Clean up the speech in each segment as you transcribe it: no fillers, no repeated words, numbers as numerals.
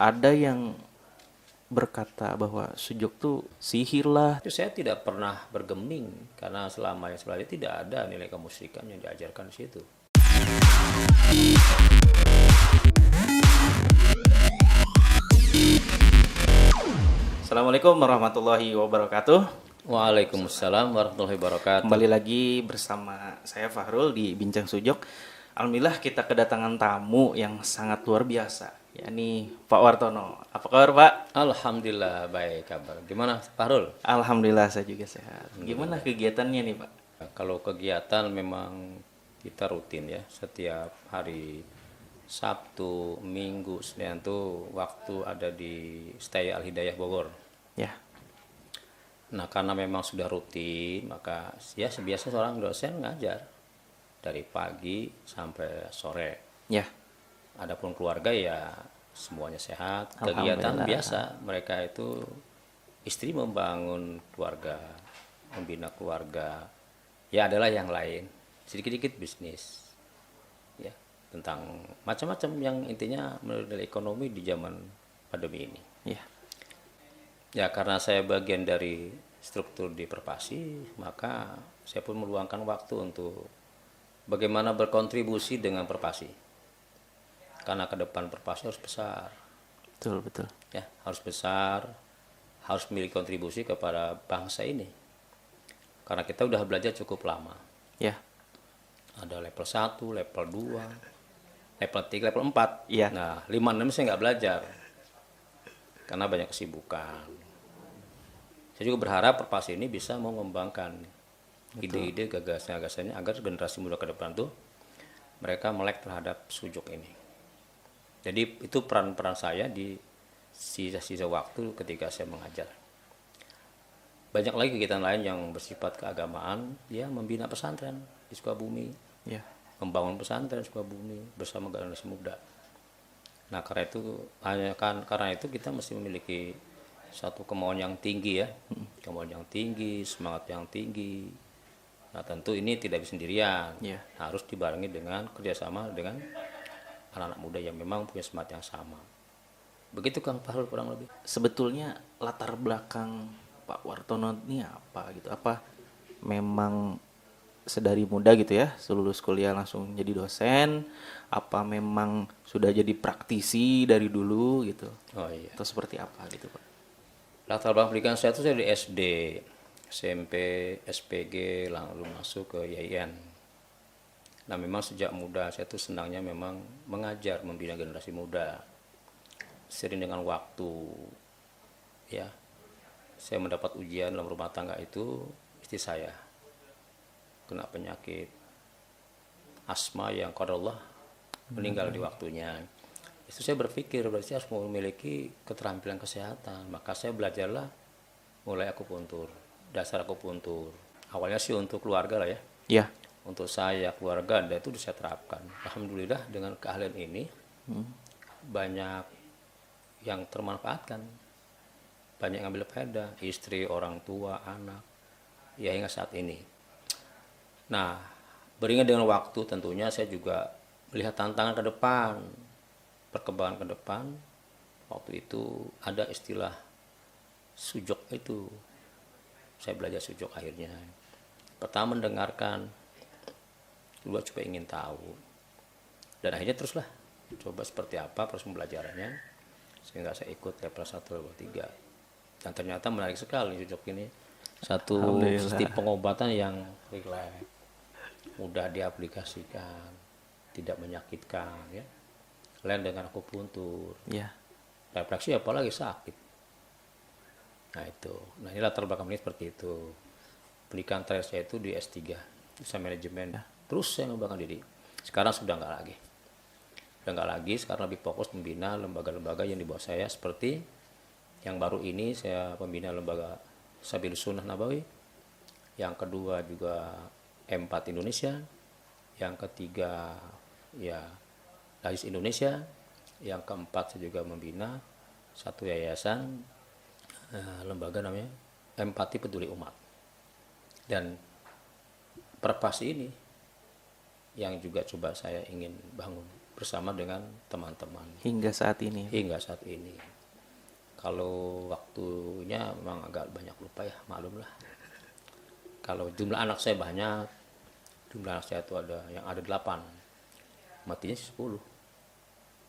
ada yang berkata bahwa sujud tuh sihir lah. Itu saya tidak pernah bergeming karena selama yang sebelumnya tidak ada nilai kemusyrikan yang diajarkan di situ. Assalamualaikum warahmatullahi wabarakatuh. Waalaikumsalam warahmatullahi wabarakatuh. Kembali lagi bersama saya Fahrul di Bincang Sujud. Alhamdulillah kita kedatangan tamu yang sangat luar biasa, yakni Pak Wartono. Apa kabar Pak? Alhamdulillah baik kabar. Gimana Fahrul? Alhamdulillah saya juga sehat. Gimana kegiatannya nih Pak? Kalau kegiatan memang kita rutin ya, setiap hari Sabtu, Minggu, Senin tuh waktu ada di Stay Al Hidayah Bogor. Ya, Nah karena memang sudah rutin, maka ya sebiasa seorang dosen ngajar dari pagi sampai sore. ya. Adapun keluarga ya semuanya sehat. Kegiatan Alhamdulillah. biasa mereka itu istri membangun keluarga, membina keluarga. Ya adalah yang lain, sedikit-sedikit bisnis. Ya, tentang macam-macam yang intinya menilai ekonomi di zaman pandemi ini. Ya, Ya karena saya bagian dari struktur di Perpasi, maka saya pun meluangkan waktu untuk bagaimana berkontribusi dengan Perpasi. Karena ke depan Perpasi harus besar, betul betul. ya harus besar, harus memiliki kontribusi kepada bangsa ini. Karena kita udah belajar cukup lama. Ya, Ada level 1, level 2, level 3, level 4. Iya. Nah, 5, 6 saya nggak belajar. Karena banyak kesibukan. Saya juga berharap Perpasi ini bisa mengembangkan ide-ide gagasan-gagasannya agar generasi muda ke depan tuh mereka melek terhadap sujud ini. Jadi itu peran-peran saya di sisa-sisa waktu ketika saya mengajar. Banyak lagi kegiatan lain yang bersifat keagamaan, ya membina pesantren di Sukabumi, ya, membangun pesantren Sukabumi bersama generasi muda. Nah karena itu kita mesti memiliki satu kemauan yang tinggi ya, kemauan yang tinggi, semangat yang tinggi. Nah tentu ini tidak bisa sendirian, Ya. harus dibarengi dengan kerjasama dengan anak-anak muda yang memang punya semangat yang sama. Begitu Kang Fahrul kurang lebih. Sebetulnya latar belakang Pak Wartono ini apa gitu? Apa memang sedari muda gitu ya, lulus kuliah langsung jadi dosen? Apa memang sudah jadi praktisi dari dulu gitu? Oh iya. Atau seperti apa gitu Pak? Latar belakang pendidikan saya itu dari SD, SMP, SPG, lalu masuk ke YIN. Nah memang sejak muda saya tuh senangnya memang mengajar, membina generasi muda. Sering dengan waktu, ya saya mendapat ujian dalam rumah tangga itu istri saya kena penyakit asma yang qadarullah meninggal di waktunya. Itu saya berpikir berarti harus memiliki keterampilan kesehatan. Maka saya belajarlah mulai akupuntur, dasar akupuntur. Awalnya sih untuk keluarga lah ya. Ya, Untuk saya, keluarga, dan itu saya terapkan. Alhamdulillah dengan keahlian ini banyak yang termanfaatkan. Banyak yang ambil faedah, istri, orang tua, anak, ya hingga saat ini. Nah, beriringan dengan waktu tentunya saya juga melihat tantangan ke depan, perkembangan ke depan. Waktu itu ada istilah sujud itu. Saya belajar sujud akhirnya. Pertama mendengarkan, kedua coba ingin tahu. Dan akhirnya teruslah coba seperti apa proses pembelajarannya. Sehingga saya ikut level 1, level 3. Dan ternyata menarik sekali sujud ini. Satu Alhamdulillah. sistem pengobatan yang rileks, mudah diaplikasikan, tidak menyakitkan ya. Lain dengan akupuntur. ya, Refleksi apalagi sakit. Nah itu. Nah ini latar belakang ini seperti itu. Pendidikan terakhir saya itu di S3, usaha manajemen. Terus saya mengembangkan diri. Sekarang sudah enggak lagi. Sudah enggak lagi, sekarang lebih fokus membina lembaga-lembaga yang di bawah saya seperti yang baru ini saya pembina lembaga Sabilus Sunnah Nabawi. Yang kedua juga M4 Indonesia. Yang ketiga ya Hadis Indonesia. Yang keempat saya juga membina satu yayasan lembaga namanya Empati Peduli Umat. Dan Perpasi ini yang juga coba saya ingin bangun bersama dengan teman-teman Hingga saat ini. hingga saat ini. Kalau waktunya memang agak banyak lupa ya, maklum lah. Kalau jumlah anak saya banyak, jumlah anak saya itu ada 8, matinya 10,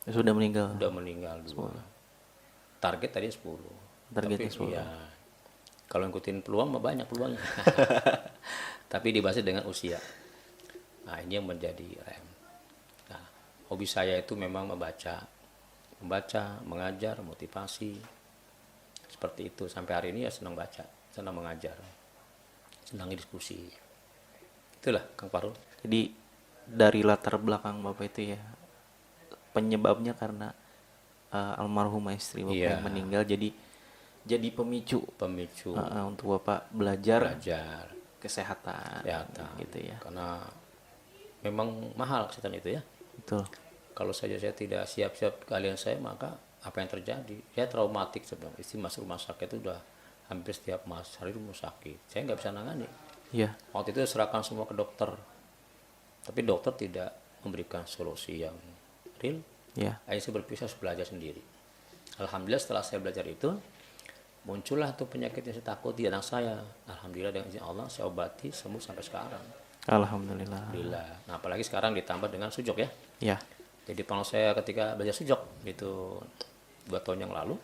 Sudah meninggal. udah meninggal 2. Target tadi 10. Targetnya Tapi 10. ya, kalau ngikutin peluang mah banyak peluangnya. Tapi dibatasi dengan usia. Nah, ini yang menjadi rem. Nah, hobi saya itu memang membaca, mengajar, motivasi. Seperti itu. Sampai hari ini ya senang baca, senang mengajar, senang diskusi. Itulah Kang Farul. Jadi dari latar belakang Bapak itu ya, penyebabnya karena almarhumah istri Bapak Iya. yang meninggal, jadi pemicu Pemicu untuk Bapak belajar belajar, kesehatan kesehatan. gitu ya. Karena memang mahal kesehatan itu ya. Betul. Kalau saja saya tidak siap-siap keahlian saya, maka apa yang terjadi? Saya traumatik sebelum istri masuk rumah sakit itu udah hampir setiap hari rumah sakit. Saya nggak bisa nangani. Iya. Waktu itu serahkan semua ke dokter. Tapi dokter tidak memberikan solusi yang real. Ya. Akhirnya saya berpisah, saya belajar sendiri. Alhamdulillah setelah saya belajar itu, muncullah tuh penyakit yang saya takut di anak saya. Alhamdulillah dengan izin Allah saya obati, sembuh sampai sekarang. Alhamdulillah. Alhamdulillah. Nah, apalagi sekarang ditambah dengan sujok ya. Ya. Jadi kalau saya ketika belajar sujok itu 2 tahun yang lalu,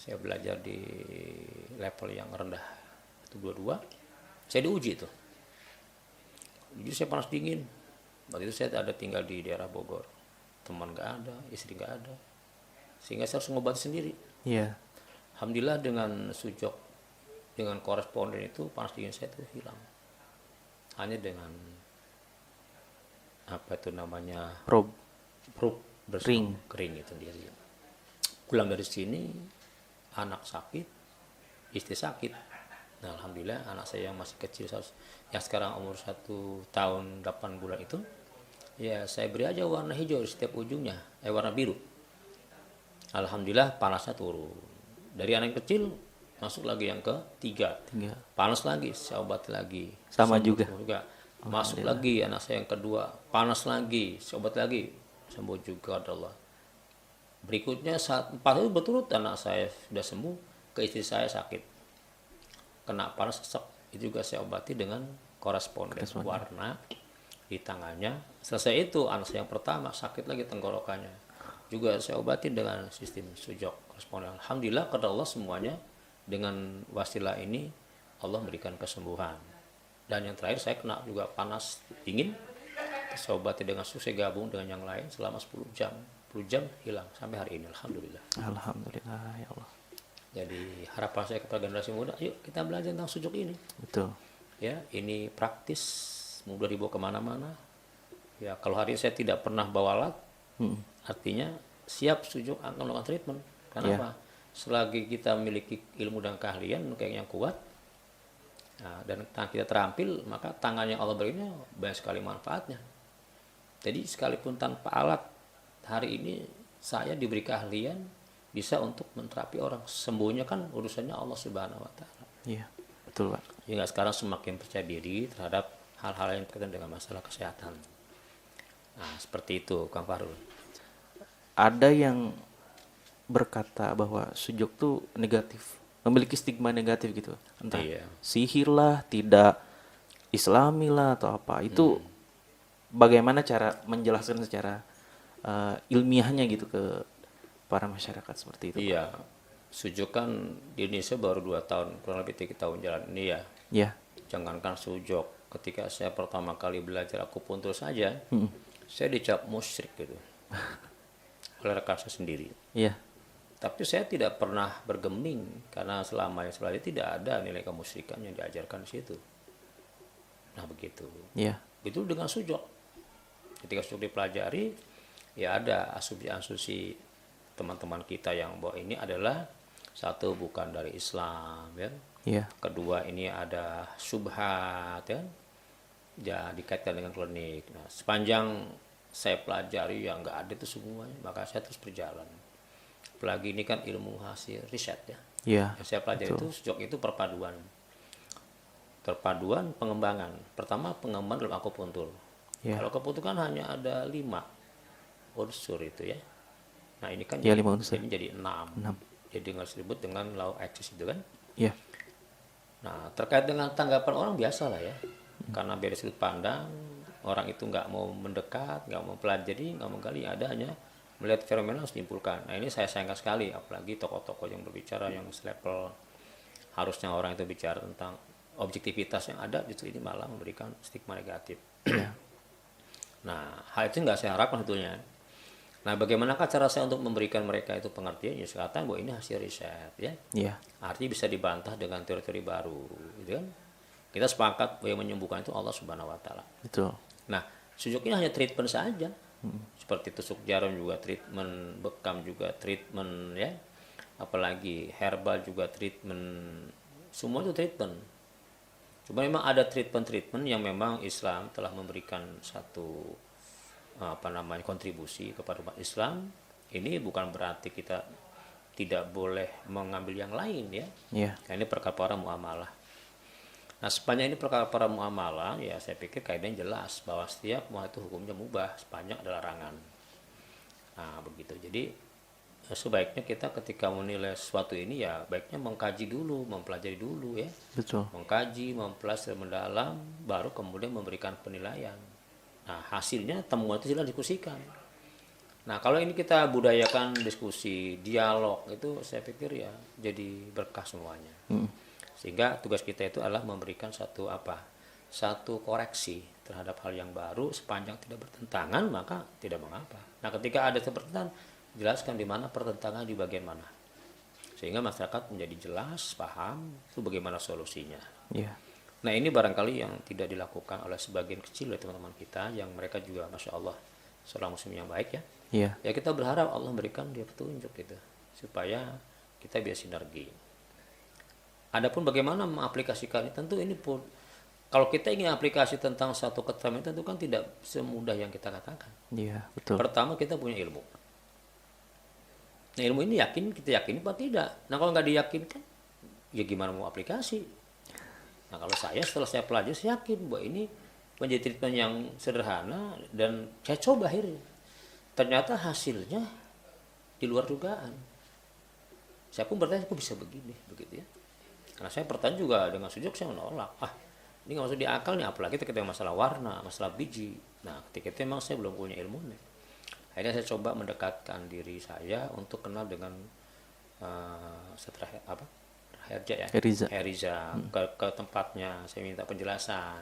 saya belajar di level yang rendah itu 22, saya diuji itu. Jadi saya panas dingin. Waktu itu saya ada tinggal di daerah Bogor, teman nggak ada, istri nggak ada, sehingga saya harus ngobati sendiri. Iya. Alhamdulillah dengan sujok, dengan koresponden itu panas dingin saya itu hilang. Hanya dengan apa itu namanya Prob. perut Kering. kering itu sendiri. Pulang dari sini anak sakit, istri sakit. Nah, alhamdulillah anak saya yang masih kecil, yang sekarang umur 1 tahun 8 bulan itu, ya saya beri aja warna hijau di setiap ujungnya, warna biru. Alhamdulillah panasnya turun. Dari anak yang kecil masuk lagi yang ketiga, 3. panas lagi, saya obati lagi. Sama Sembuh juga. Masuk lagi anak saya yang kedua, panas lagi, saya obati lagi, sembuh juga Allah. Berikutnya saat 4 itu berturut anak saya sudah sembuh, ke istri saya sakit, kena panas sesek, itu juga saya obati dengan koresponden warna di tangannya. Selesai itu anak saya yang pertama sakit lagi tenggorokannya, juga saya obati dengan sistem sujok koresponden. Alhamdulillah kepada Allah semuanya dengan wasilah ini Allah memberikan kesembuhan. Dan yang terakhir saya kena juga panas dingin, saya obati dengan susu, saya gabung dengan yang lain selama 10 jam hilang sampai hari ini. Alhamdulillah. Alhamdulillah ya Allah. Jadi harapan saya kepada generasi muda, ayo kita belajar tentang sujud ini. Betul. Ya, ini praktis, mudah dibawa kemana-mana. Ya, kalau hari ini saya tidak pernah bawa alat, artinya siap sujud akan melakukan treatment. Kenapa? Selagi kita memiliki ilmu dan keahlian kayak yang kuat, nah, dan tangan kita terampil, maka tangan yang Allah berinya banyak sekali manfaatnya. Jadi sekalipun tanpa alat, hari ini saya diberi keahlian bisa untuk menterapi orang. Sembuhnya kan urusannya Allah Subhanahu wa taala. Iya. Betul, Pak. Hingga sekarang semakin percaya diri terhadap hal-hal yang berkaitan dengan masalah kesehatan. Nah, seperti itu Kang Farul. Ada yang berkata bahwa sujud tuh negatif, memiliki stigma negatif gitu. Entah Iya. sihir lah, tidak islami lah atau apa. Itu bagaimana cara menjelaskan secara ilmiahnya gitu ke para masyarakat seperti itu, Pak? Iya. Sujud kan di Indonesia baru 2 tahun, kurang lebih 3 tahun jalan ini ya. Ya. Jangankan sujud, ketika saya pertama kali belajar akupuntur saja, saya dicap musyrik gitu oleh rekan saya sendiri. Iya. Tapi saya tidak pernah bergeming karena selama ini tidak ada nilai kemusyrikan yang diajarkan di situ. Nah begitu. Iya. Itu dengan sujud. Ketika sujud dipelajari, ya ada asumsi-asumsi teman-teman kita yang bahwa ini adalah satu bukan dari Islam, ya. Iya. Kedua ini ada syubhat, ya. Ya dikaitkan dengan klinik. Nah, sepanjang saya pelajari yang nggak ada itu semuanya, maka saya terus berjalan. Apalagi ini kan ilmu hasil riset ya. Iya. Yang saya pelajari itu sejak itu perpaduan pengembangan. Pertama pengembangan dalam akupuntur. Iya. Kalau akupuntur kan hanya ada 5 unsur itu ya. Nah ini kan Ya, 5 unsur. jadi 6. 6. Jadi nggak disebut dengan law axis itu kan. Ya. Nah terkait dengan tanggapan orang biasa lah ya, karena beda sudut pandang, orang itu nggak mau mendekat, nggak mau pelajari, nggak mau gali, ada hanya melihat fenomena harus diimpulkan. Nah ini saya sayangkan sekali, apalagi tokoh-tokoh yang berbicara yang selevel, harusnya orang itu bicara tentang objektivitas yang ada, justru ini malah memberikan stigma negatif. Ya. Nah hal itu nggak saya harapkan sebetulnya. Nah bagaimanakah cara saya untuk memberikan mereka itu pengertian? Ya saya katakan bahwa ini hasil riset ya. Ya. Artinya bisa dibantah dengan teori-teori baru, gitu kan? Kita sepakat bahwa yang menyembuhkan itu Allah Subhanahu Wa Taala. Betul. Nah, sujuk ini hanya treatment saja, seperti tusuk jarum juga treatment, bekam juga treatment ya, apalagi herbal juga treatment, semua itu treatment. Cuma memang ada treatment-treatment yang memang Islam telah memberikan satu kontribusi kepada umat Islam. Ini bukan berarti kita tidak boleh mengambil yang lain ya. Ya. Nah, ini perkara muamalah. Nah sepanjang ini perkara muamalah ya saya pikir kaidahnya jelas bahwa setiap muamalah itu hukumnya mubah sepanjang ada larangan. Nah begitu. Jadi sebaiknya kita ketika menilai sesuatu ini ya baiknya mengkaji dulu, mempelajari dulu ya. Betul. Mengkaji, mempelajari mendalam, baru kemudian memberikan penilaian. Nah hasilnya temuan itu sudah diskusikan. Nah kalau ini kita budayakan diskusi, dialog, itu saya pikir ya jadi berkah semuanya. Sehingga tugas kita itu adalah memberikan satu koreksi terhadap hal yang baru, sepanjang tidak bertentangan maka tidak mengapa. Nah ketika ada pertentangan, jelaskan di mana pertentangan, di bagian mana, sehingga masyarakat menjadi jelas, paham itu bagaimana solusinya. Ya. Nah ini barangkali yang tidak dilakukan oleh sebagian kecil dari teman-teman kita, yang mereka juga masya Allah seorang muslim yang baik ya. Ya. Ya kita berharap Allah memberikan dia petunjuk gitu, supaya kita bisa sinergi. Adapun bagaimana mengaplikasikan, tentu ini pun kalau kita ingin aplikasi tentang satu keterangan itu kan tidak semudah yang kita katakan. Iya, betul. Pertama kita punya ilmu. Nah ilmu ini kita yakini apa tidak? Nah kalau nggak diyakinkan, ya gimana mau aplikasi? Nah kalau setelah saya pelajari, saya yakin bahwa ini menjadi treatment yang sederhana dan saya coba akhirnya. Ternyata hasilnya di luar dugaan. Saya pun bertanya, kok bisa begini, begitu ya. Karena saya pertanyaan juga dengan sujud, saya menolak. Ini nggak masuk di akal nih, apalagi ketika masalah warna, masalah biji. Nah, ketika itu memang saya belum punya ilmunya. Akhirnya saya coba mendekatkan diri saya untuk kenal dengan Heriza ke tempatnya, saya minta penjelasan.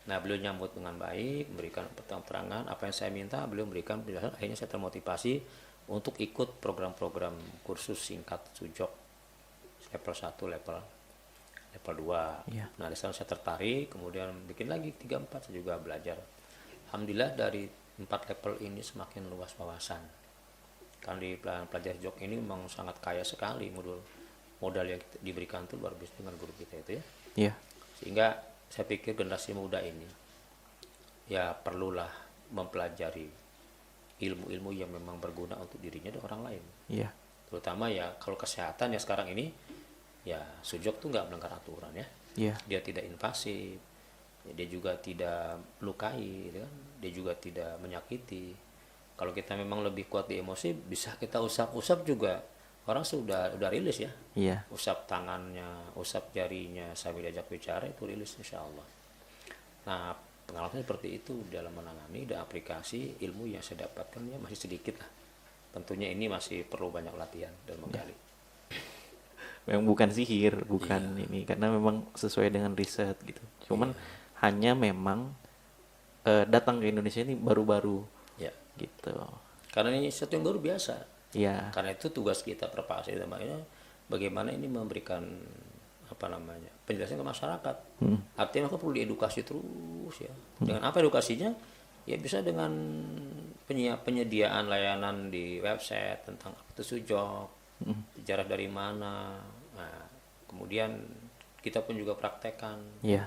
Nah beliau nyambut dengan baik, memberikan keterangan apa yang saya minta, beliau memberikan penjelasan. Akhirnya saya termotivasi untuk ikut program-program kursus singkat sujok level 1, level 2. Ya. Nah di sana saya tertarik, kemudian bikin lagi 3, 4, saya juga belajar. Alhamdulillah dari 4 level ini semakin luas wawasan. Karena di pelajar sujok ini memang sangat kaya sekali modal yang diberikan itu luar biasa dengan guru kita itu ya. Iya. Sehingga saya pikir generasi muda ini ya perlulah mempelajari ilmu-ilmu yang memang berguna untuk dirinya dan orang lain. Iya. Terutama ya kalau kesehatan ya sekarang ini ya sujud tuh nggak melanggar aturan ya. Iya. Dia tidak invasif, dia juga tidak melukai, gitu kan? Dia juga tidak menyakiti. Kalau kita memang lebih kuat di emosi, bisa kita usap-usap juga. Orang sudah rilis ya. Iya. Usap tangannya, usap jarinya sambil diajak bicara itu rilis insya Allah. Nah pengalaman seperti itu dalam menangani dan aplikasi ilmu yang saya dapatkan ya masih sedikit lah. Tentunya ini masih perlu banyak latihan dan menggali. Memang bukan sihir, bukan ini, karena memang sesuai dengan riset gitu. Cuman hanya memang datang ke Indonesia ini baru-baru. Ya. Gitu. Karena ini sesuatu yang baru biasa. Iya. Karena itu tugas kita perpasi namanya bagaimana ini memberikan penjelasan ke masyarakat. Artinya maka perlu diedukasi terus ya. Dengan apa edukasinya? Ya bisa dengan penyediaan layanan di website tentang apa itu sujok, sejarah dari mana. Nah, kemudian kita pun juga praktekkan. Iya.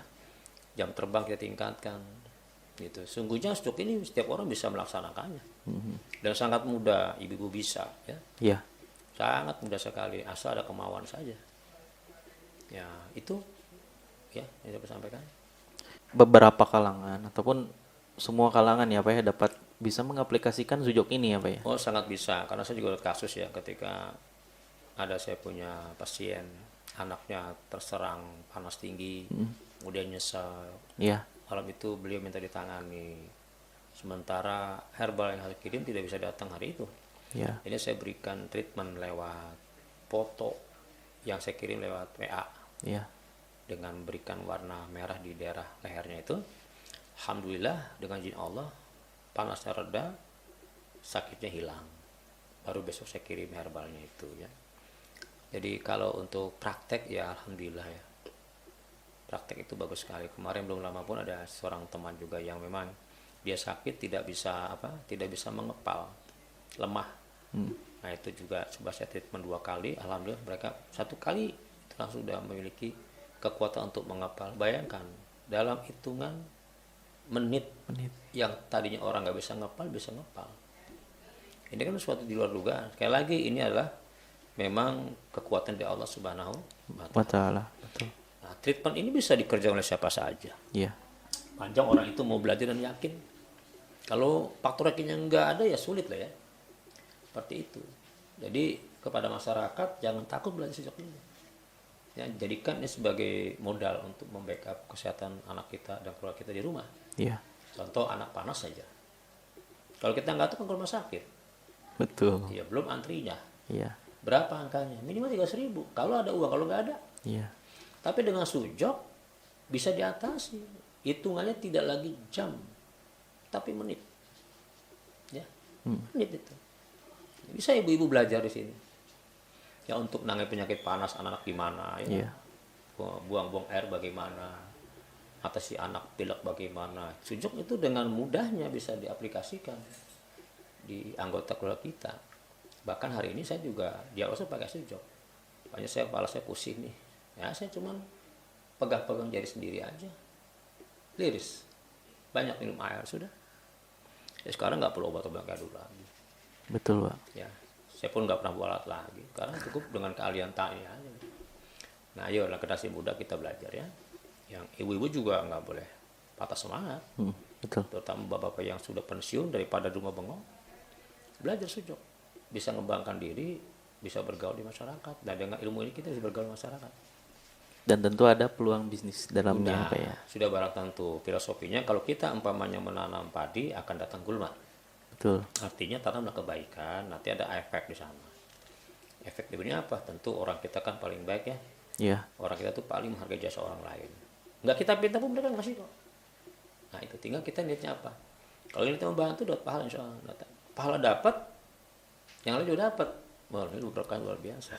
Jam terbang kita tingkatkan. Gitu. Sungguhnya sujok ini setiap orang bisa melaksanakannya. Dan sangat mudah, ibu-ibu bisa ya. Iya. Sangat mudah sekali, asal ada kemauan saja. Ya, itu ya yang saya sampaikan. Beberapa kalangan ataupun semua kalangan ya Pak ya dapat bisa mengaplikasikan sujok ini ya Pak ya? Oh sangat bisa, karena saya juga lihat kasus ya ketika ada saya punya pasien anaknya terserang panas tinggi, kemudian nyesel. Iya, Malam itu beliau minta ditangani, sementara herbal yang saya kirim tidak bisa datang hari itu. iya, Jadi saya berikan treatment lewat foto yang saya kirim lewat WA iya, dengan berikan warna merah di daerah lehernya itu. Alhamdulillah dengan izin Allah panasnya reda, sakitnya hilang. Baru besok saya kirim herbalnya itu ya. Jadi kalau untuk praktek ya alhamdulillah ya. Praktek itu bagus sekali. Kemarin belum lama pun ada seorang teman juga yang memang dia sakit tidak bisa tidak bisa mengepal, lemah. Nah itu juga coba saya treatment 2 kali, alhamdulillah mereka 1 kali itu langsung sudah memiliki kekuatan untuk mengepal. Bayangkan dalam hitungan menit, menit. yang tadinya orang nggak bisa ngepal bisa ngepal. Ini kan sesuatu di luar dugaan. Sekali lagi ini adalah memang kekuatan dari Allah Subhanahu wa Wa Ta'ala. ta'ala, betul. Nah, treatment ini bisa dikerjakan oleh siapa saja. Iya, Panjang orang itu mau belajar dan yakin. Kalau faktor yakinnya nggak ada ya sulit lah ya. Seperti itu. Jadi kepada masyarakat jangan takut belajar sejak ini. Ya, jadikan ini sebagai modal untuk membackup kesehatan anak kita dan keluarga kita di rumah. iya, Contoh anak panas saja. Kalau kita nggak tahu kan ke rumah sakit. betul. Ya belum antrinya. Iya, Berapa angkanya? Minimal 3.000. Kalau ada uang, kalau nggak ada. iya, Tapi dengan sujok bisa diatasi. Hitungannya tidak lagi jam, tapi menit. Ya, menit itu. Bisa ibu-ibu belajar di sini. Ya untuk nangani penyakit panas anak-anak gimana ya. iya, Buang-buang air bagaimana. Atasi anak pilek bagaimana. Sujok itu dengan mudahnya bisa diaplikasikan di anggota keluarga kita. Bahkan hari ini saya juga di awal saya pakai sujok. Makanya kepala saya pusing nih. Ya saya cuman pegang-pegang jari sendiri aja. Liris. Banyak minum air sudah. Ya sekarang nggak perlu obat-obatan kayak dulu lagi. betul Pak. Ya, saya pun nggak pernah buat lagi. Karena cukup dengan keahlian tani aja. Nah, ayo generasi muda kita belajar ya. Yang ibu-ibu juga nggak boleh patah semangat. Betul. Terutama bapak-bapak yang sudah pensiun daripada di rumah bengong. Belajar sujok. Bisa mengembangkan diri, bisa bergaul di masyarakat. Dan dengan ilmu ini kita bisa bergaul di masyarakat. Dan tentu ada peluang bisnis dalamnya Nah, Pak ya. sudah barang tentu filosofinya kalau kita umpamanya menanam padi akan datang gulma. Betul. Artinya tanamlah kebaikan, nanti ada efek di sana. Efek diberinya apa? Tentu orang kita kan paling baik ya. Iya, Orang kita tuh paling menghargai jasa orang lain. Nggak kita pinta pun mereka ngasih kok. Nah itu tinggal kita niatnya apa. Kalau kita membantu dapat pahala insya Allah. Pahala dapat, yang lain juga dapat. Wah ini berkah luar biasa.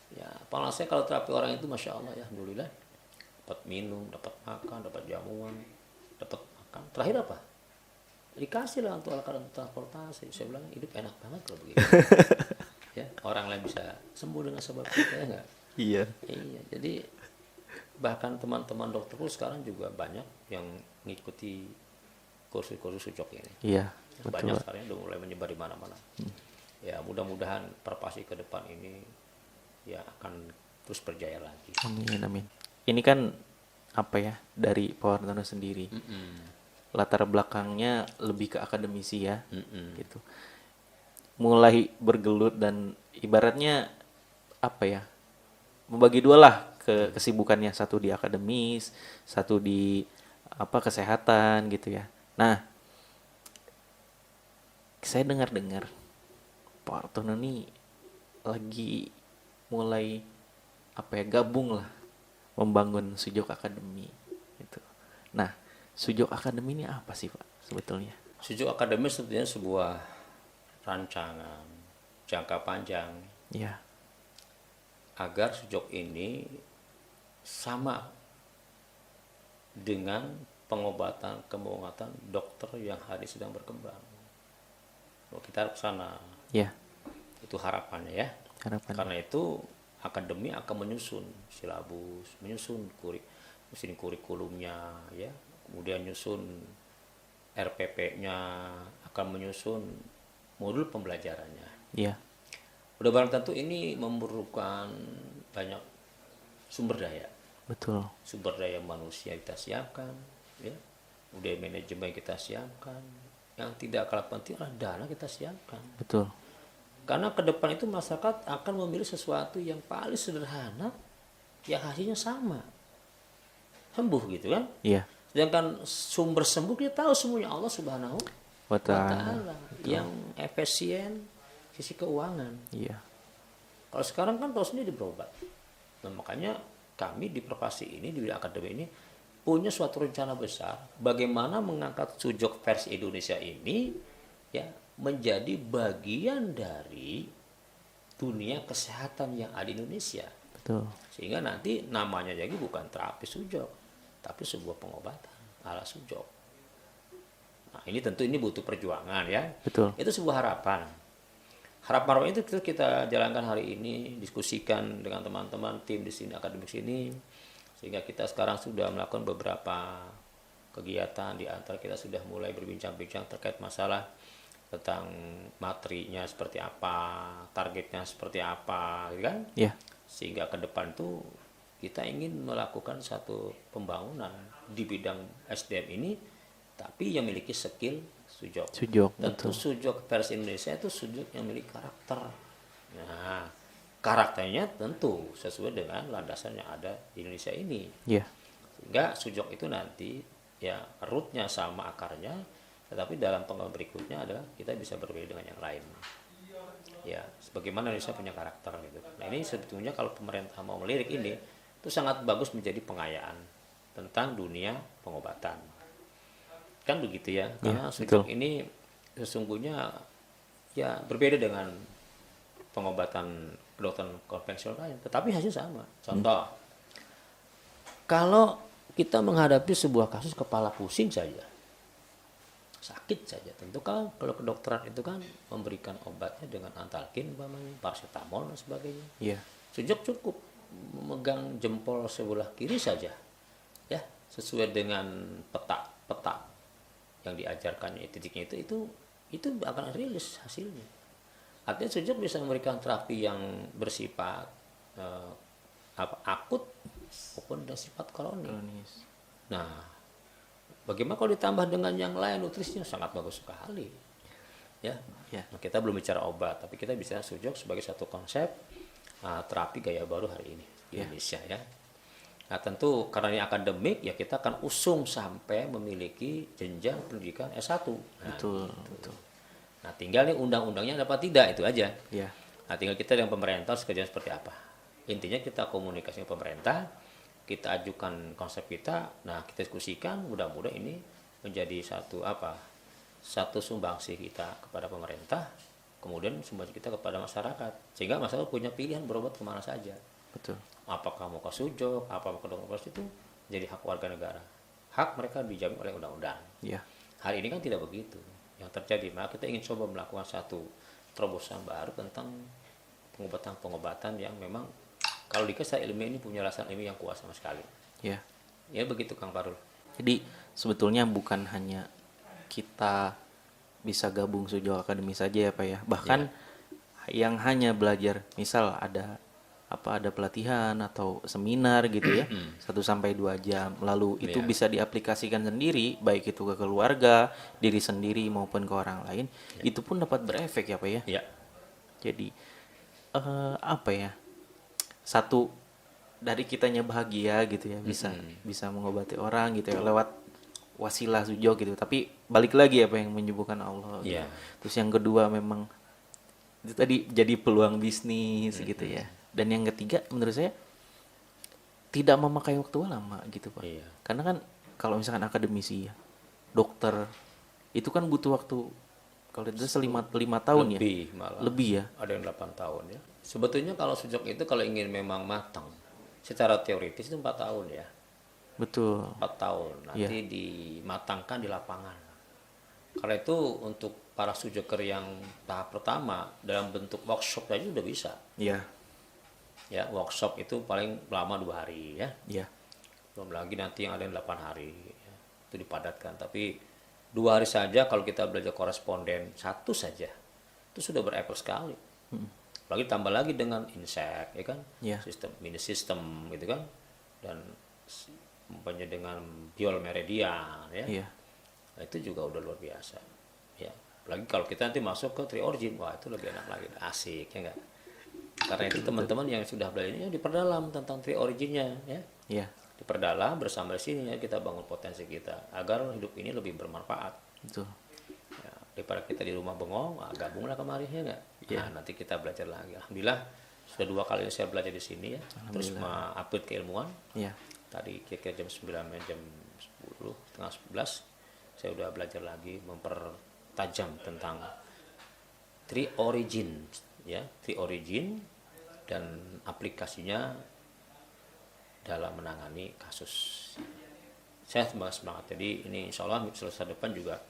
Ya, pahala saya kalau terapi orang itu masya Allah ya, alhamdulillah. Dapat minum, dapat makan, dapat jamuan, dapat makan. Terakhir apa? Dikasih lah untuk alat transportasi. Saya bilang hidup enak banget kalau begitu. Ya, orang lain bisa sembuh dengan sebab kita ya enggak? iya, Iya, jadi bahkan teman-teman dokter pun sekarang juga banyak yang mengikuti kursus-kursus sujok ini. iya, betul Banyak Pak. sekarang udah mulai menyebar di mana-mana. Ya, mudah-mudahan Perpasi ke depan ini ya akan terus berjaya lagi. Amin, amin. Ini kan apa ya, dari Pak Wartono sendiri. Latar belakangnya lebih ke akademisi ya, gitu. Mulai bergelut dan ibaratnya apa ya, membagi dua lah ke kesibukannya, satu di akademis, satu di apa kesehatan gitu ya. Nah, saya dengar-dengar Pak Wartono nih lagi mulai apa ya, gabung lah membangun Sujok Academy gitu. Nah, Sujok Academy ini apa sih Pak sebetulnya? Sujok akademis sebetulnya sebuah rancangan jangka panjang Ya, agar sujok ini sama dengan pengobatan dokter yang hari sedang berkembang. Kalau kita harap sana, ya, itu harapannya ya. harapan. Karena itu akademi akan menyusun silabus, menyusun kurikulumnya ya, kemudian nyusun RPP-nya, akan menyusun modul pembelajarannya. Ya, Udah barang tentu ini memerlukan banyak sumber daya. betul. Sumber daya manusia kita siapkan, ya. Kemudian manajemen kita siapkan, yang tidak kalah penting adalah dana kita siapkan. Betul. Karena ke depan itu masyarakat akan memilih sesuatu yang paling sederhana, yang hasilnya sama, sembuh gitu kan. Iya. Sedangkan sumber sembuh kita tahu semuanya Allah Subhanahu Wa wa ta'ala. ta'ala, yang efisien sisi keuangan. Iya. Kalau sekarang kan tahu sendiri berobat. Nah, makanya kami di Perpasi ini, di bidang akademi ini, punya suatu rencana besar bagaimana mengangkat Sujok versi Indonesia ini ya menjadi bagian dari dunia kesehatan yang ada di Indonesia. Betul. Sehingga nanti namanya jadi bukan terapi Sujok, tapi sebuah pengobatan ala Sujok. Nah, ini tentu ini butuh perjuangan ya. Betul. Itu sebuah harapan. Harapan itu kita jalankan hari ini, diskusikan dengan teman-teman tim di sini, akademik sini, sehingga kita sekarang sudah melakukan beberapa kegiatan. Di antara kita sudah mulai berbincang-bincang terkait masalah tentang materinya seperti apa, targetnya seperti apa, gitu kan? Iya. Sehingga ke depan itu kita ingin melakukan satu pembangunan di bidang SDM ini, tapi yang memiliki skill Sujok. Sujok. Tentu Betul. Sujok versi Indonesia itu Sujok yang memiliki karakter. Nah, karakternya tentu sesuai dengan landasan yang ada di Indonesia ini. Iya. Sehingga Sujok itu nanti ya rootnya sama akarnya, tetapi dalam pengembangan berikutnya adalah kita bisa berbeda dengan yang lain. Ya, sebagaimana Indonesia punya karakter gitu. Nah, ini sebetulnya kalau pemerintah mau melirik ini, itu sangat bagus menjadi pengayaan tentang dunia pengobatan. Kan begitu ya, karena Sujok ini sesungguhnya ya berbeda dengan pengobatan kedokteran konvensional lain, tetapi hasil sama. Contoh, kalau kita menghadapi sebuah kasus kepala pusing saja, sakit saja, tentu kan kalau kedokteran itu kan memberikan obatnya dengan antalgin, paracetamol dan sebagainya. Iya. Sujok cukup memegang jempol sebelah kiri saja, ya sesuai dengan peta yang diajarkannya, titiknya itu akan rilis hasilnya. Artinya Sujok bisa memberikan terapi yang bersifat akut maupun bersifat kronis. Nah, bagaimana kalau ditambah dengan yang lain, nutrisinya sangat bagus sekali. Ya. Nah, kita belum bicara obat, tapi kita bisa Sujok sebagai satu konsep terapi gaya baru hari ini di Indonesia ya. Nah, tentu karena ini akademik ya kita akan usung sampai memiliki jenjang pendidikan S1. Nah, Betul. Nah, tinggal nih undang-undangnya dapat tidak, itu aja. Iya. Nah, tinggal kita dengan pemerintah kerjaan seperti apa. Intinya kita komunikasi dengan pemerintah, kita ajukan konsep kita, nah kita diskusikan, mudah-mudahan ini menjadi satu sumbangsih kita kepada pemerintah, kemudian sumbangsih kita kepada masyarakat, sehingga masyarakat punya pilihan berobat kemana saja. Betul. Apakah mau ke Sujok, apa mau ke dokter itu jadi hak warga negara. Hak mereka dijamin oleh undang-undang. Iya. Hari ini kan tidak begitu. Yang terjadi, maka kita ingin coba melakukan satu terobosan baru tentang pengobatan-pengobatan yang memang kalau dikasih ilmiah ini punya alasan ilmiah yang kuat sama sekali. Iya. Ya begitu Kang Farul. Jadi sebetulnya bukan hanya kita bisa gabung Sujok Academy saja ya Pak ya. Bahkan yang hanya belajar, misal ada pelatihan atau seminar gitu ya, 1 sampai 2 jam, lalu itu bisa diaplikasikan sendiri, baik itu ke keluarga, diri sendiri maupun ke orang lain, itu pun dapat berefek ya Pak ya. Iya. Jadi satu dari kitanya bahagia gitu ya, bisa mengobati orang gitu ya lewat wasilah Sujok gitu. Tapi balik lagi apa yang menyembuhkan Allah. Gitu. Terus yang kedua memang itu tadi jadi peluang bisnis gitu ya. Dan yang ketiga menurut saya tidak memakai waktu lama gitu Pak. Iya. Karena kan kalau misalkan akademisi ya, dokter itu kan butuh waktu kalau itu 5 tahun ya. Lebih malah. Lebih ya. Ada yang 8 tahun ya. Sebetulnya kalau Sujok itu kalau ingin memang matang, secara teoritis itu 4 tahun ya. Betul. 4 tahun nanti dimatangkan di lapangan. Karena itu untuk para Sujoker yang tahap pertama dalam bentuk workshop aja udah bisa. Iya. Ya, workshop itu paling lama 2 hari ya. Iya. Belum lagi nanti yang ada yang 8 hari ya. Itu dipadatkan. Tapi 2 hari saja kalau kita belajar koresponden 1 saja itu sudah berefek sekali. Lagi tambah lagi dengan insek ya kan, sistem mini sistem gitu kan, dan umpamanya dengan biol meridian ya. Nah, itu juga udah luar biasa. Ya, apalagi kalau kita nanti masuk ke Tri Origin, wah itu lebih enak lagi, asik ya enggak? Karena itu teman-teman yang sudah belajar ini ya diperdalam tentang Tri Originnya ya. Iya, Diperdalam bersama di sini ya, kita bangun potensi kita agar hidup ini lebih bermanfaat. betul. Ya, daripada kita di rumah bengong, gabunglah kemari ya enggak? Iya. Nah, nanti kita belajar lagi. Alhamdulillah sudah 2 kali saya belajar di sini ya. Terus upgrade keilmuan. Iya, Tadi kira-kira jam 9 sampai jam 10, setengah 11 saya udah belajar lagi mempertajam tentang Tri Origin ya, Tri Origin dan aplikasinya dalam menangani kasus. Saya semangat. Jadi ini insya Allah selesai depan juga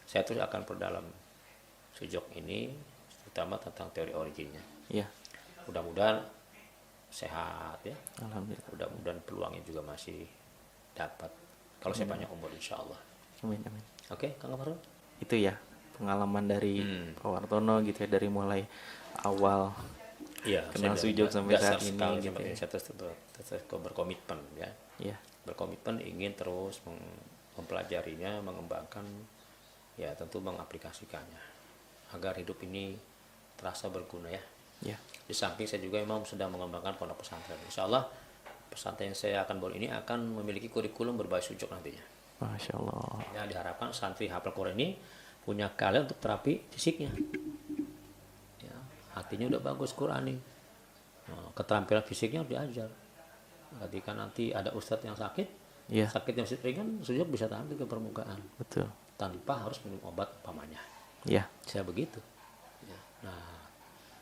saya terus akan perdalam sujok ini, terutama tentang teori originnya. iya. Mudah-mudahan sehat ya. Alhamdulillah. Mudah-mudahan peluangnya juga masih dapat. Kalau saya banyak umur insya Allah. Amin, amin. Oke, Kang Farul. Itu ya pengalaman dari Pak Wartono gitu ya, dari mulai awal Iya, kenal saya sujud sampai dasar saat ini sekali gitu sampai ya. saya terus berkomitmen ya. Iya, Berkomitmen ingin terus mempelajarinya, mengembangkan, ya tentu mengaplikasikannya agar hidup ini terasa berguna ya. iya. Di samping saya juga memang sedang mengembangkan pondok pesantren. Insya Allah pesantren yang saya akan bawa ini akan memiliki kurikulum berbasis sujud nantinya. Masya Allah. Ya, diharapkan santri hafal Quran ini punya keahlian untuk terapi fisiknya. Ya, hatinya udah bagus Quran nih. Nah, keterampilan fisiknya harus diajar. Ketika nanti ada ustadz yang sakit, Iya, sakitnya masih ringan, sujud bisa tampil ke permukaan betul. tanpa harus minum obat umpamanya. Iya, Saya begitu. Ya. Nah,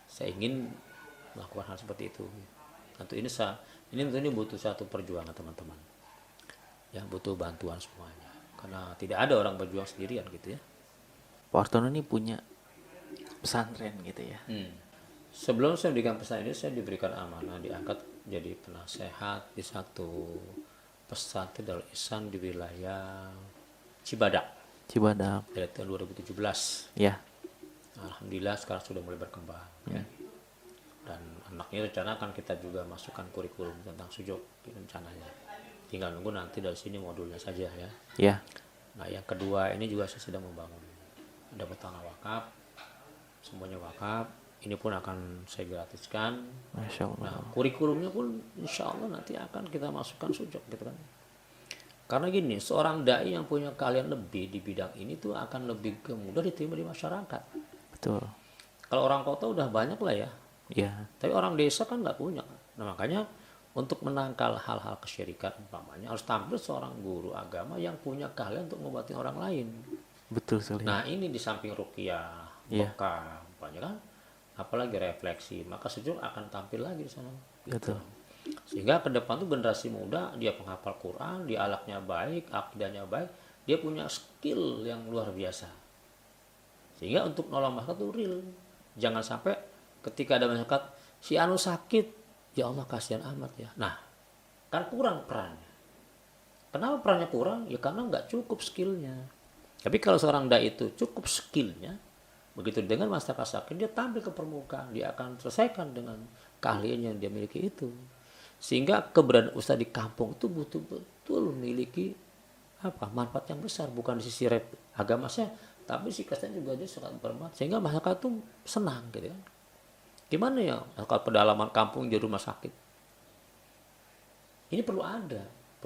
saya ingin melakukan hal seperti itu. Tentu ini tentu butuh satu perjuangan teman-teman. Ya, butuh bantuan semuanya. Karena tidak ada orang berjuang sendirian gitu ya. Pak Wartono ini punya pesantren gitu ya. Sebelum saya diberikan pesan ini, saya diberikan amanah diangkat jadi penasehat di satu pesantren Darul Ihsan di wilayah Cibadak Cibadak. dari tahun 2017. Ya, Alhamdulillah sekarang sudah mulai berkembang ya. Dan anaknya rencana akan kita juga masukkan kurikulum tentang sujud rencananya. Tinggal nunggu nanti dari sini modulnya saja ya. ya. Nah yang kedua ini juga saya sedang membangun. Dapat tanah wakaf, semuanya wakaf. Ini pun akan saya gratiskan. Masya Allah. Nah kurikulumnya pun insya Allah nanti akan kita masukkan sujud gitu kan. Karena gini, seorang dai yang punya keahlian lebih di bidang ini tuh akan lebih mudah diterima di masyarakat. Betul. Kalau orang kota udah banyak lah ya, Ya, tapi orang desa kan nggak punya. Nah makanya untuk menangkal hal-hal kesyirikan umpamanya harus tampil seorang guru agama yang punya keahlian untuk mengobati orang lain. betul sekali. Nah ini di samping ruqyah, Iya. bekah, umpamanya kan, apalagi refleksi, maka sujud akan tampil lagi di sana. Gitu. Betul. Sehingga ke depan tuh generasi muda dia penghafal Quran, dia akhlaknya baik, akidahnya baik, dia punya skill yang luar biasa. Sehingga untuk nolong masyarakat itu real. Jangan sampai ketika ada masyarakat si anu sakit, ya Allah kasihan amat ya. Nah, kan kurang perannya. Kenapa perannya kurang? Ya karena nggak cukup skillnya. Tapi kalau seorang dai itu cukup skillnya, begitu dengan masyarakat sakit dia tampil ke permukaan, dia akan selesaikan dengan keahlian yang dia miliki itu. Sehingga keberadaan ustadz di kampung itu betul-betul memiliki manfaat yang besar, bukan di sisi agama saya, tapi si Kristen juga dia sangat bermanfaat, sehingga masyarakat itu senang gitu kan. Gimana ya kalau pedalaman kampung di rumah sakit? Ini perlu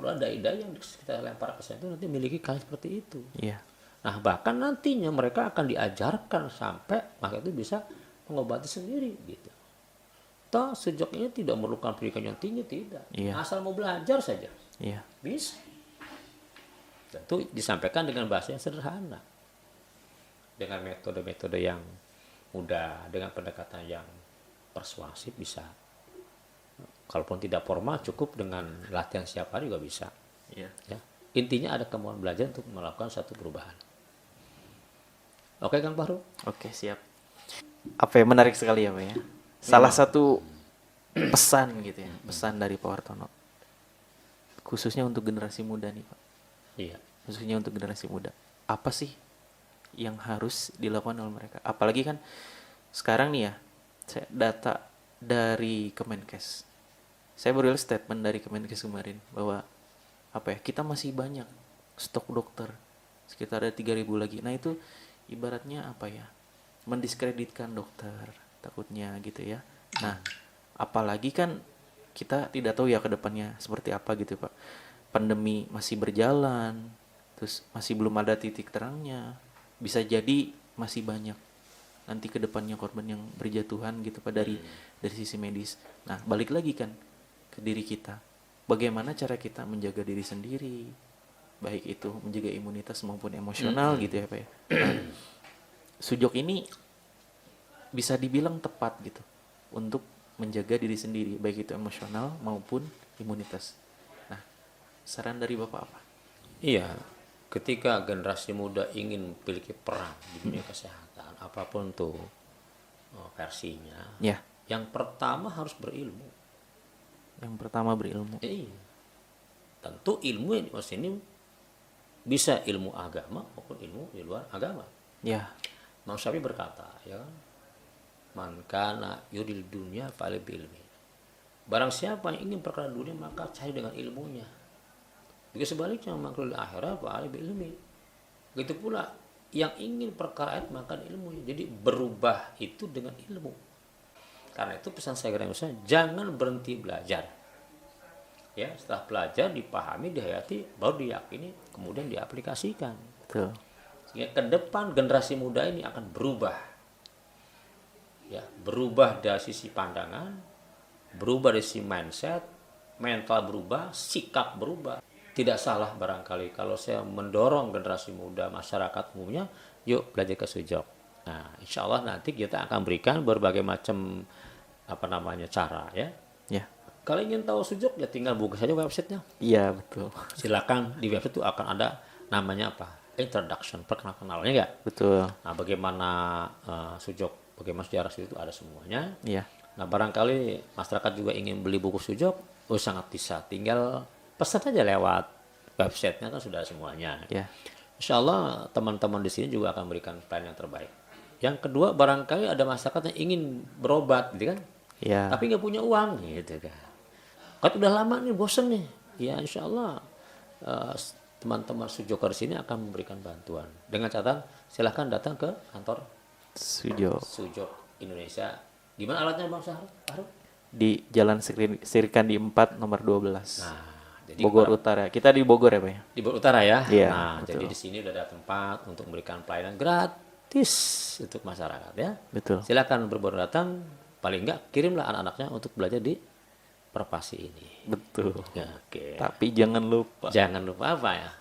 ada ide yang kita lempar ke sana itu nanti memiliki keahlian seperti itu. Iya. Nah bahkan nantinya mereka akan diajarkan sampai maka itu bisa mengobati sendiri gitu. Toh sejak ini tidak memerlukan pendidikan yang tinggi, tidak. Iya. Asal mau belajar saja Iya. bisa. Tentu disampaikan dengan bahasa yang sederhana, dengan metode-metode yang mudah, dengan pendekatan yang persuasif bisa. Kalaupun tidak formal cukup dengan latihan setiap hari juga bisa. Iya. Ya. Intinya ada kemauan belajar untuk melakukan satu perubahan. Oke Kang Fahru? Oke, siap. Apa ya, menarik sekali ya Pak ya. Salah satu pesan gitu ya, pesan dari Pak Wartono. Khususnya untuk generasi muda nih Pak. Iya. Khususnya untuk generasi muda. Apa sih yang harus dilakukan oleh mereka? Apalagi kan sekarang nih ya, data dari Kemenkes. Saya baru lihat statement dari Kemenkes kemarin bahwa kita masih banyak stok dokter, sekitar ada 3.000 lagi. Nah itu ibaratnya apa ya, mendiskreditkan dokter takutnya gitu ya. Nah, apalagi kan kita tidak tahu ya ke depannya seperti apa gitu Pak. Pandemi masih berjalan, terus masih belum ada titik terangnya. Bisa jadi masih banyak nanti ke depannya korban yang berjatuhan gitu Pak dari sisi medis. Nah, balik lagi kan ke diri kita. Bagaimana cara kita menjaga diri sendiri, baik itu menjaga imunitas maupun emosional gitu ya Pak ya. Nah, sujok ini bisa dibilang tepat gitu untuk menjaga diri sendiri, baik itu emosional maupun imunitas. Nah, saran dari Bapak apa? Iya, ketika generasi muda ingin memiliki peran di dunia kesehatan, apapun tuh versinya, Ya, yang pertama harus berilmu. yang pertama berilmu. Iya, tentu ilmu yang di sini bisa ilmu agama maupun ilmu di luar agama. Ya, Imam Syafi'i berkata, ya, man kana yurid dunya fa'al ilmi. Barang siapa yang ingin perkara dunia maka cari dengan ilmunya. Begitu sebaliknya maklul akhirat fa'al ilmi. Begitu pula yang ingin perkara ayat maka ilmu. Jadi berubah itu dengan ilmu. Karena itu pesan saya kepada Indonesia, jangan berhenti belajar. Ya, setelah belajar dipahami, dihayati, baru diyakini, kemudian diaplikasikan. betul. Sehingga ke depan generasi muda ini akan berubah. Ya, berubah dari sisi pandangan, berubah dari sisi mindset, mental berubah, sikap berubah. Tidak salah barangkali kalau saya mendorong generasi muda, masyarakat umumnya, yuk belajar ke sujok. Nah, insya Allah nanti kita akan berikan berbagai macam cara ya. Ya, Kalau ingin tahu sujok ya tinggal buka saja websitenya. iya betul. Silakan di website itu akan ada namanya apa? Introduction, perkenalan-kenalannya enggak? Betul. Nah, bagaimana sujok, bagaimana sejarah sujok itu ada semuanya. Iya. Nah, barangkali masyarakat juga ingin beli buku sujok, sangat bisa. Tinggal pesan aja lewat websitenya kan sudah semuanya. Ya. Insya Allah teman-teman di sini juga akan berikan pelayanan yang terbaik. Yang kedua, barangkali ada masyarakat yang ingin berobat, gitu kan? Ya. Tapi nggak punya uang, gitu kan? Kan udah lama nih, bosen nih. Ya, insya Allah teman-teman sujoker sini akan memberikan bantuan. Dengan catatan, silahkan datang ke kantor Sujok Sujok Indonesia. Di mana alatnya Bang Syahrul? di Jalan Sirikandi 4 nomor 12. Nah, jadi Bogor Utara. Kita di Bogor ya, Pak ya? di Bogor Utara ya. Iya, Nah, betul. jadi di sini udah ada tempat untuk memberikan pelayanan gratis untuk masyarakat ya. Betul. Silakan berbondong datang, paling enggak kirimlah anak-anaknya untuk belajar di Perpasi ini. Betul. Ya, oke. Tapi jangan lupa Jangan lupa apa ya?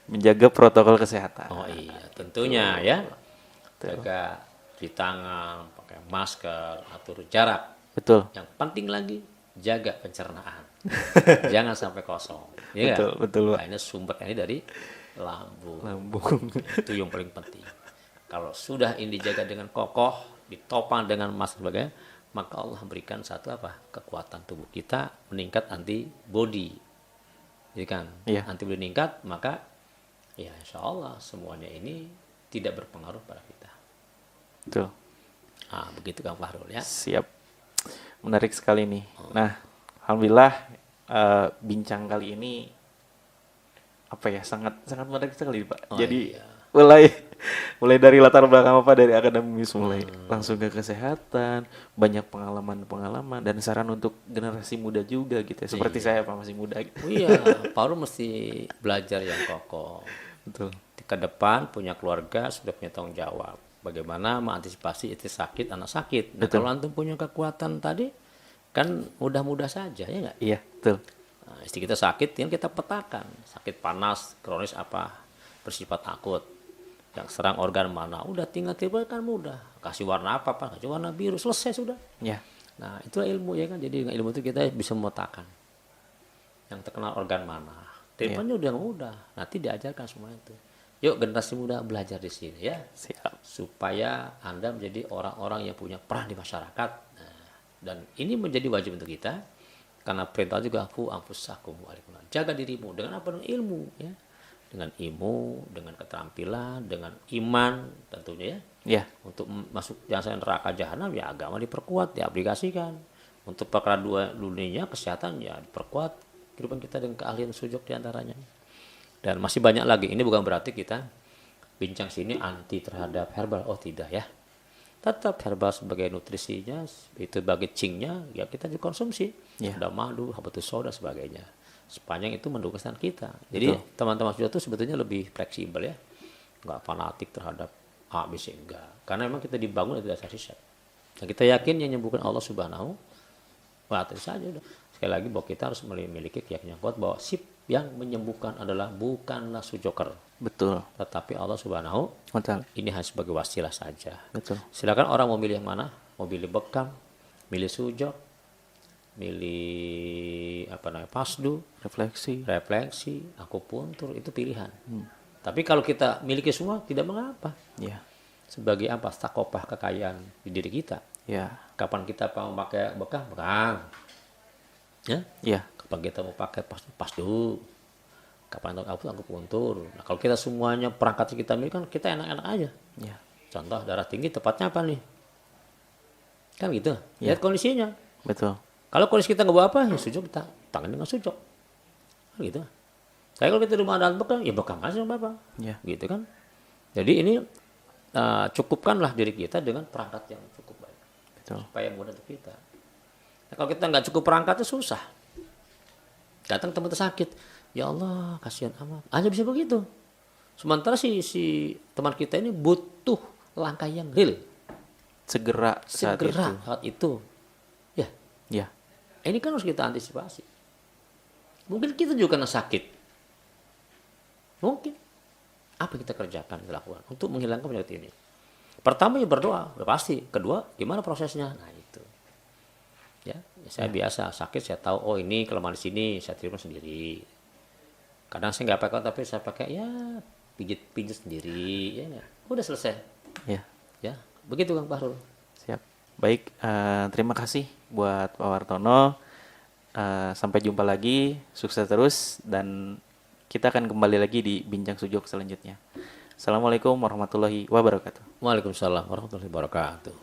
menjaga protokol kesehatan. Oh iya, tentunya ya. Betul. Jaga cuci tangan, pakai masker, atur jarak. Betul. Yang penting lagi jaga pencernaan. Jangan sampai kosong. Ya Betul, nggak? betul, Pak. Nah, ini sumber ini dari lambung. Lambung. Itu yang paling penting. Kalau sudah ini dijaga dengan kokoh, ditopang dengan emas dan sebagainya, maka Allah berikan satu kekuatan tubuh kita meningkat antibody. Jadi kan Iya. antibody meningkat, maka ya insya Allah semuanya ini tidak berpengaruh pada kita. Betul. Nah, begitu Kang Fahrul ya. Siap. Menarik sekali nih. Nah, alhamdulillah bincang kali ini apa ya, sangat sangat menarik sekali Pak. Oh, Jadi iya. mulai dari latar belakang apa, dari akademis, mulai langsung ke kesehatan, banyak pengalaman dan saran untuk generasi muda juga gitu ya. Seperti saya Pak, masih muda gitu. Oh iya, Fahrul mesti belajar yang kokoh. Betul. Ke depan punya keluarga, sudah punya tanggung jawab. Bagaimana mengantisipasi istri sakit, anak sakit. Nah, Betul. kalau antum punya kekuatan tadi, kan mudah-mudah saja, ya nggak? Iya, betul. Nah, istri kita sakit, yang kita petakan. Sakit panas, kronis apa, bersifat akut. Yang serang organ mana, udah tinggal tiba kan mudah. Kasih warna apa, Pak? Kasih warna biru, selesai sudah. Ya. Nah, itulah ilmu ya kan. Jadi dengan ilmu itu kita bisa memetakan yang terkenal organ mana. Treatmentnya udah mudah. Nanti diajarkan semua itu. Yuk generasi muda belajar di sini ya. Siap. Supaya Anda menjadi orang-orang yang punya peran di masyarakat. Nah, dan ini menjadi wajib untuk kita. Karena perintah juga anfusakum wa'alaikum. Jaga dirimu dengan apa? Dengan ilmu ya. Dengan ilmu, dengan keterampilan, dengan iman tentunya ya. Ya. Untuk masuk jangan sampai neraka jahanam ya agama diperkuat, diaplikasikan. Untuk perkara dunia kesehatan ya diperkuat kehidupan kita dengan keahlian sujud diantaranya. Dan masih banyak lagi. Ini bukan berarti kita bincang sini anti terhadap herbal. Oh tidak ya. Tetap herbal sebagai nutrisinya, itu sebagai cinknya, ya kita dikonsumsi. Ya. Ada madu, habatus sauda, dan sebagainya. Sepanjang itu mendukung kesehatan kita. Jadi teman-teman sudah tuh sebetulnya lebih fleksibel ya. Nggak fanatik terhadap A, B, C, enggak. Karena memang kita dibangun dari dasar riset. Dan kita yakin yang menyembuhkan Allah Subhanahu wa ta'ala saja udah. Sekali lagi bahwa kita harus memiliki keyakinan kuat bahwa sip yang menyembuhkan adalah bukanlah sujoker. Betul. Tetapi Allah Subhanahu wa ta'ala. Ini hanya sebagai wasilah saja. Betul. Silakan orang mau milih yang mana? Mau pilih bekam, milih sujok, milih pasdu, refleksi, akupuntur, itu pilihan. Tapi kalau kita miliki semua tidak mengapa. Ya. Sebagai apa? Stakopah kekayaan di diri kita. Ya. Kapan kita mau pakai bekam? Ya. Ya. Kapan kita mau pakai pasdu? Kapan akupuntur? Nah, kalau kita semuanya perangkat kita miliki kan kita enak-enak aja. Ya. Contoh darah tinggi tepatnya apa nih? Kan gitu. Ya. Lihat kondisinya. Betul. Kalau kondisi kita nggak bawa apa, ya sujud kita tangan dengan sujud. Kan gitu. Tapi kalau kita di rumah ada bekam, ya bekam aja Bapak. Ya. Gitu kan. Jadi ini cukupkanlah diri kita dengan perangkat yang cukup baik. Betul. Supaya mudah untuk kita. Nah, kalau kita nggak cukup perangkatnya susah. Datang teman sakit, ya Allah kasihan amat. Hanya bisa begitu. Sementara si teman kita ini butuh langkah yang real. Segera saat itu. Ya. Ya. Ini kan harus kita antisipasi. Mungkin kita juga kena sakit. Mungkin. Apa yang kita kerjakan, kita lakukan untuk menghilangkan penyakit ini? Pertama ya berdoa, udah pasti. Kedua, gimana prosesnya? Nah itu. Ya, saya biasa sakit, saya tahu oh ini kelemahan di sini, saya terima sendiri. Kadang saya nggak pakai, tapi saya pakai ya pijit sendiri, ya. Udah selesai. Ya. Ya, begitu Kang Fahrul. Siap. Baik, terima kasih buat Pak Wartono. Sampai jumpa lagi, sukses terus, dan kita akan kembali lagi di Bincang Sujok selanjutnya. Assalamualaikum warahmatullahi wabarakatuh. Waalaikumsalam warahmatullahi wabarakatuh.